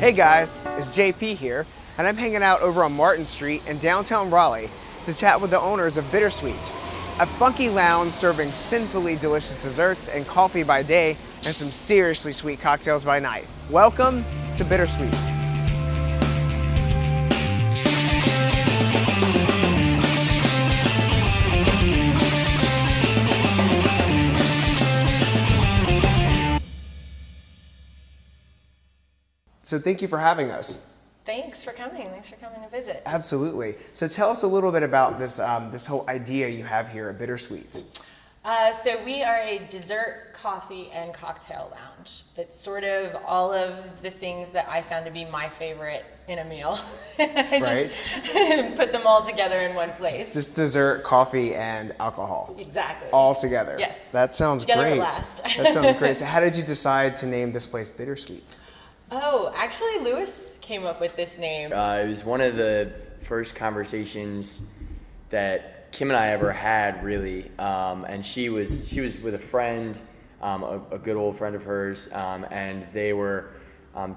Hey guys, it's JP here, and I'm hanging out over on Martin Street in downtown Raleigh to chat with the owners of Bittersweet, a funky lounge serving sinfully delicious desserts and coffee by day and some seriously sweet cocktails by night. Welcome to Bittersweet. So thank you for having us. Thanks for coming. Thanks for coming to visit. Absolutely. So tell us a little bit about this this whole idea you have here at Bittersweet. So we are a dessert, coffee, and cocktail lounge. It's sort of all of the things that I found to be my favorite in a meal. I just put them all together in one place. Just dessert, coffee, and alcohol. Exactly. All together. Yes. That sounds Together great. at last. That sounds great. So how did you decide to name this place Bittersweet? Oh, actually, Lewis came up with this name. It was one of the first conversations that Kim and I ever had, really. And she was with a friend, a good old friend of hers, and they were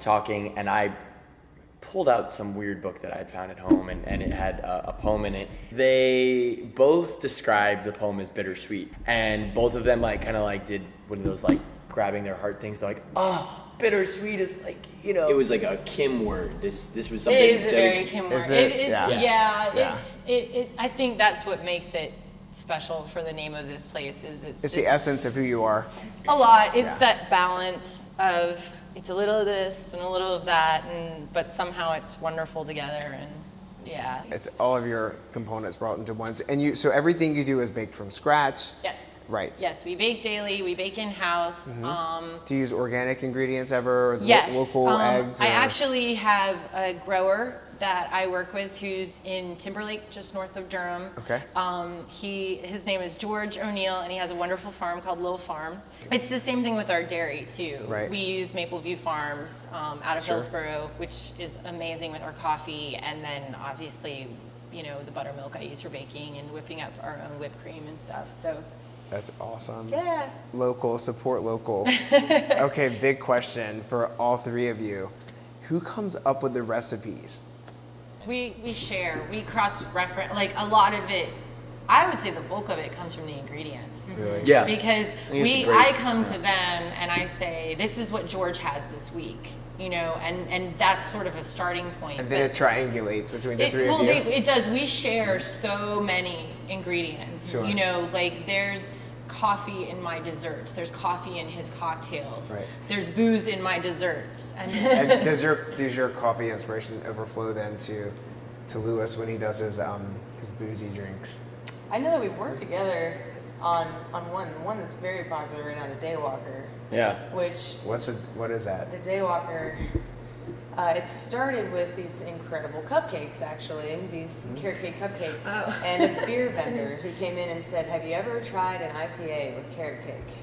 talking, and I pulled out some weird book that I had found at home, and it had a poem in it. They both described the poem as bittersweet, and both of them did one of those grabbing their heart things. They're like, oh, bittersweet is it was like a Kim word. This was something. It is a very Kim word. It is, yeah. I think that's what makes it special for the name of this place. It's the essence of who you are. A lot. It's that balance of it's a little of this and a little of that, but somehow it's wonderful together. And yeah, it's all of your components brought into one. And so everything you do is baked from scratch. Yes. Right. Yes, we bake daily. We bake in-house. Mm-hmm. Do you use organic ingredients ever? Or yes. Local eggs? I actually have a grower that I work with who's in Timberlake, just north of Durham. Okay. His name is George O'Neill, and he has a wonderful farm called Lil Farm. It's the same thing with our dairy too. Right. We use Mapleview Farms out of Hillsborough, which is amazing with our coffee, and then obviously, the buttermilk I use for baking and whipping up our own whipped cream and stuff. So. That's awesome. Yeah. Local, support local. Okay, big question for all three of you. Who comes up with the recipes? We share, we cross-reference, a lot of it, I would say the bulk of it comes from the ingredients. Really? Yeah. Because I come to them and I say, this is what George has this week. And that's sort of a starting point. And then it triangulates between the three of you. It does. We share so many ingredients. Sure. There's coffee in my desserts. There's coffee in his cocktails. Right. There's booze in my desserts. And does your coffee inspiration overflow then to Lewis when he does his boozy drinks? I know that we've worked together on one that's very popular right now, the Daywalker. Yeah. What is that? The Daywalker. It started with these incredible cupcakes, actually, these carrot cake cupcakes, and a beer vendor who came in and said, "Have you ever tried an IPA with carrot cake?"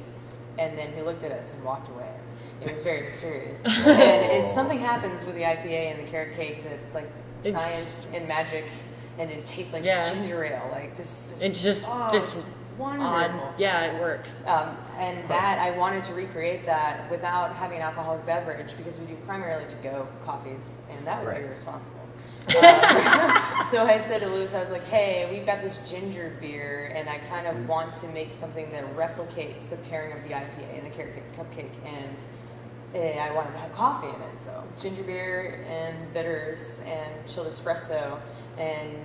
And then he looked at us and walked away. It was very mysterious. And something happens with the IPA and the carrot cake that's like science and magic, and it tastes like ginger ale. It's wonderful. odd. Yeah, it works. And that I wanted to recreate that without having an alcoholic beverage because we do primarily to-go coffees, and that would be irresponsible. So I said to Lewis, I was like, "Hey, we've got this ginger beer, and I kind of want to make something that replicates the pairing of the IPA and the carrot cake cupcake, and I wanted to have coffee in it. So ginger beer and bitters and chilled espresso, and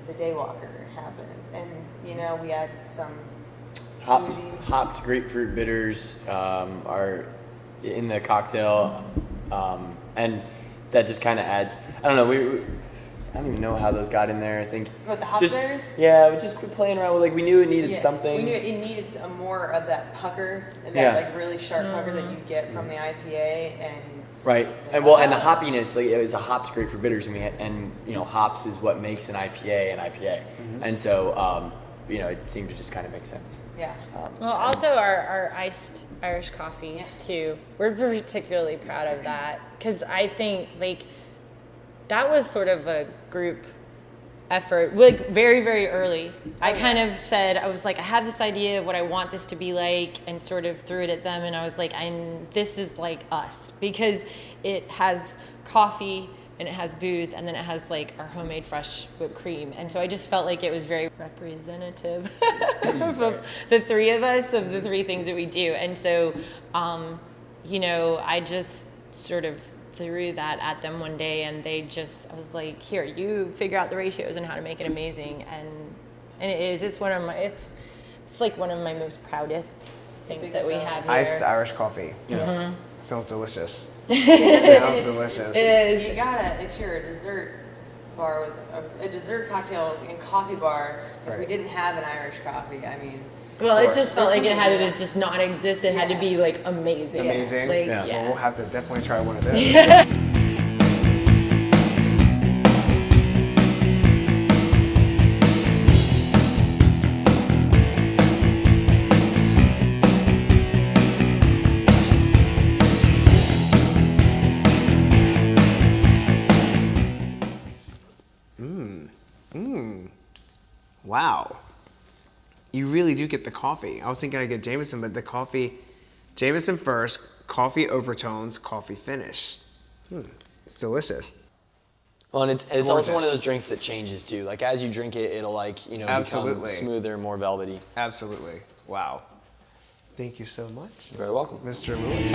the Daywalker happened, and we had some hopped grapefruit bitters are in the cocktail, and that just kind of adds. I don't know. I don't even know how those got in there. I think what the hop bitters. Yeah, we just playing around with we knew it needed something. We knew it needed more of that pucker, that really sharp pucker that you get from the IPA and. Right, and the hoppiness, it was a hops grapefruit bitters, and hops is what makes an IPA an IPA, and so it seemed to just kind of make sense. Yeah. Also our iced Irish coffee too. We're particularly proud of that because I think that was sort of a group effort, like very, very early. I kind of said, I was like, I have this idea of what I want this to be like, and sort of threw it at them, and I was like, this is like us, because it has coffee and it has booze, and then it has like our homemade fresh whipped cream. And so I just felt like it was very representative of the three of us, of the three things that we do. And so, you know, I just sort of threw that at them one day, and I was like, here, you figure out the ratios and how to make it amazing. And it's like one of my most proudest things that we have here. Iced Irish coffee. Yeah. Mm-hmm. Sounds delicious. Sounds delicious. It is. You gotta, if you're a dessert bar with a dessert cocktail and coffee bar, if we didn't have an Irish coffee, I mean. Well, it course. just felt like it had There's to just not exist. It had to be like amazing. Amazing. Like, Yeah. Well, we'll have to definitely try one of those. Wow. You really do get the coffee. I was thinking I'd get Jameson, but the coffee, Jameson first, coffee overtones, coffee finish. It's delicious. Well, and it's also one of Gorgeous. those drinks that changes too. Like as you drink it, it'll like, you know, Absolutely. become smoother, more velvety. Absolutely. Wow. Thank you so much, You're very welcome. Mr. Lewis.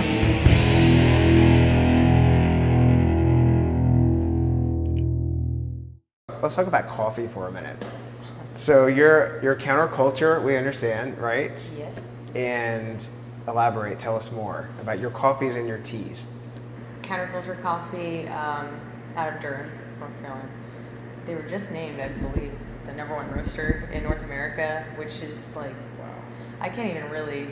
Let's talk about coffee for a minute. So you're counterculture, we understand, right? Yes. And elaborate, tell us more about your coffees and your teas. Counterculture Coffee out of Durham, North Carolina. They were just named, I believe, the #1 roaster in North America, which is like, wow. I can't even really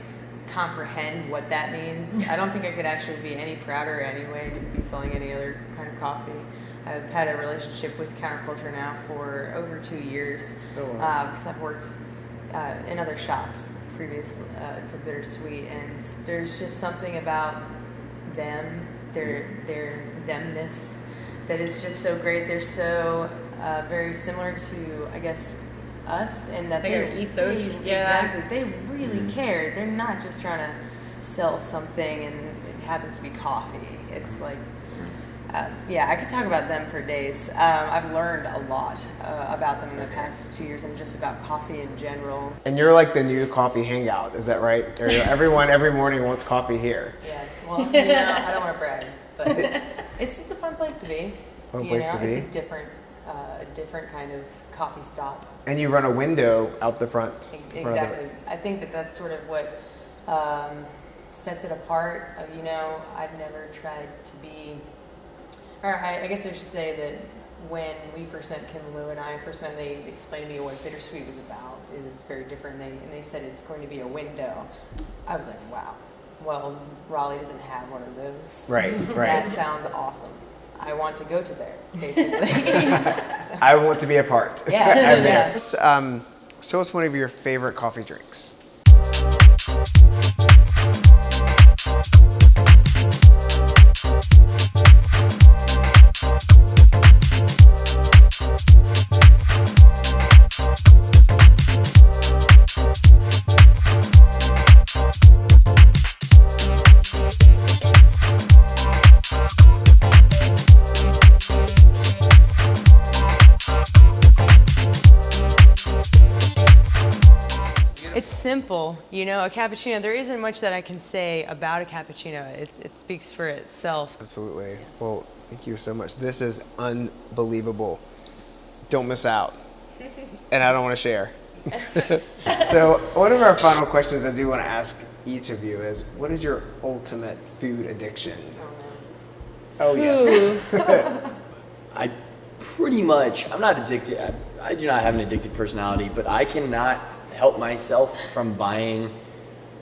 comprehend what that means. I don't think I could actually be any prouder anyway to be selling any other kind of coffee. I've had a relationship with Counterculture now for over 2 years because I've worked in other shops previous to Bittersweet, and there's just something about them, their themness, that is just so great. They're so very similar to, I guess, us, and that Their ethos, exactly. They really care. They're not just trying to sell something and it happens to be coffee. It's like, yeah, I could talk about them for days. I've learned a lot about them in the past 2 years, and just about coffee in general. And you're like the new coffee hangout, is that right? Or everyone every morning wants coffee here. Yes, well, you know, I don't want to brag, but it's a fun place to be. Fun you place know, to be. It's a different kind of coffee stop. And you run a window out the front. Exactly. I think that's sort of what sets it apart. You know, I've never tried to be, or I guess I should say that when we first met, Kim Lou and I first met, they explained to me what Bittersweet was about. It was very different. And they said it's going to be a window. I was like, wow. Well, Raleigh doesn't have one of those. Right, right. That sounds awesome. I want to go to there, basically. I want to be a part. Yeah, yeah. So what's one of your favorite coffee drinks? It's simple, you know, a cappuccino, there isn't much that I can say about a cappuccino. It speaks for itself. Absolutely. Well, thank you so much. This is unbelievable. Don't miss out. And I don't want to share. So one of our final questions I do want to ask each of you is, what is your ultimate food addiction? Oh, yes. I pretty much, I'm not addicted. I do not have an addicted personality, but I cannot help myself from buying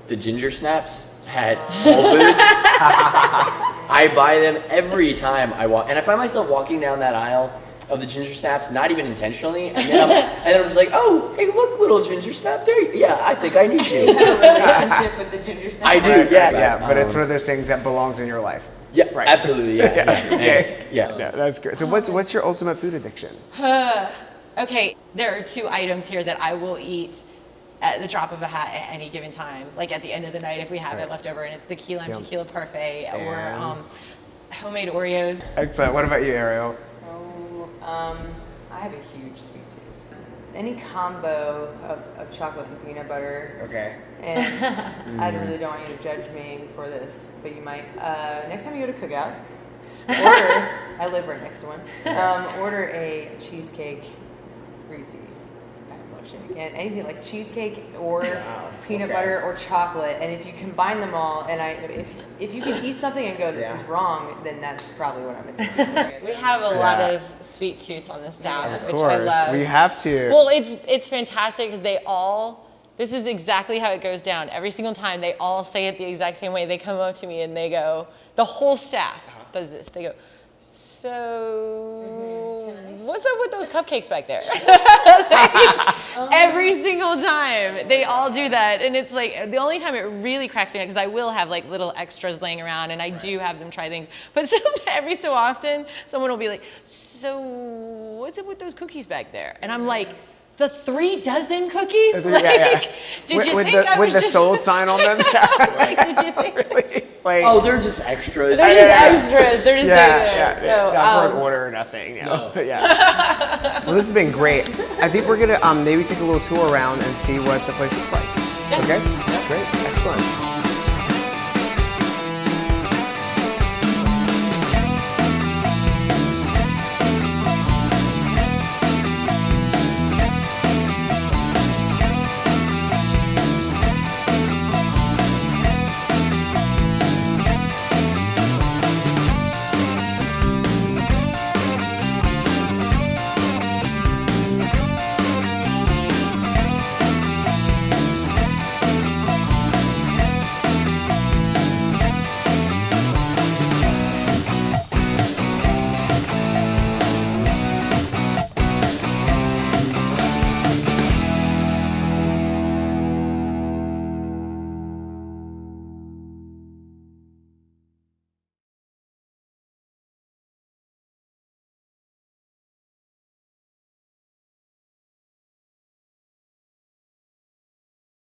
the ginger snaps at Whole Foods. I buy them every time I walk, and I find myself walking down that aisle of the ginger snaps, not even intentionally, and then I'm just like, oh, hey, look, little ginger snap there. Yeah, I think I need You you. have a relationship with the ginger snap. I do, Right, yeah. Yeah, but it's one of those things that belongs in your life. Yeah, Right. absolutely, yeah. Okay. Yeah. Yeah, that's great. So what's your ultimate food addiction? Okay, there are 2 items here that I will eat at the drop of a hat at any given time. Like at the end of the night if we have it left over, and it's the key lime tequila parfait or homemade Oreos. Excellent. What about you, Ariel? Oh, I have a huge sweet tooth. Any combo of chocolate and peanut butter. Okay. And I really don't want you to judge me for this, but you might. Next time you go to Cookout, order. I live right next to one. Order a cheesecake Reese kind of milkshake, and anything like cheesecake or peanut butter or chocolate. And if you combine them all, and if you can eat something and go, this is wrong, then that's probably what I'm addicted to. We have a lot of sweet tooths on the staff, Of which course, I love. we have to. Well, it's fantastic because this is exactly how it goes down. Every single time they all say it the exact same way. They come up to me and they go, the whole staff does this. They go, so what's up with those cupcakes back there? Every single time they all do that. And it's like, the only time it really cracks me up, because I will have like little extras laying around and I do have them try things. But every so often, someone will be like, so what's up with those cookies back there? And I'm like, the 3 dozen cookies? Like, did you think I was with the just... sold sign on them? Like, did you think... Really? Like, Oh, they're just extras. They're just extras. They're just yeah, there. So, not for an order or nothing. No. Yeah. Well, this has been great. I think we're gonna maybe take a little tour around and see what the place looks like. Yeah. Okay. Great. Excellent.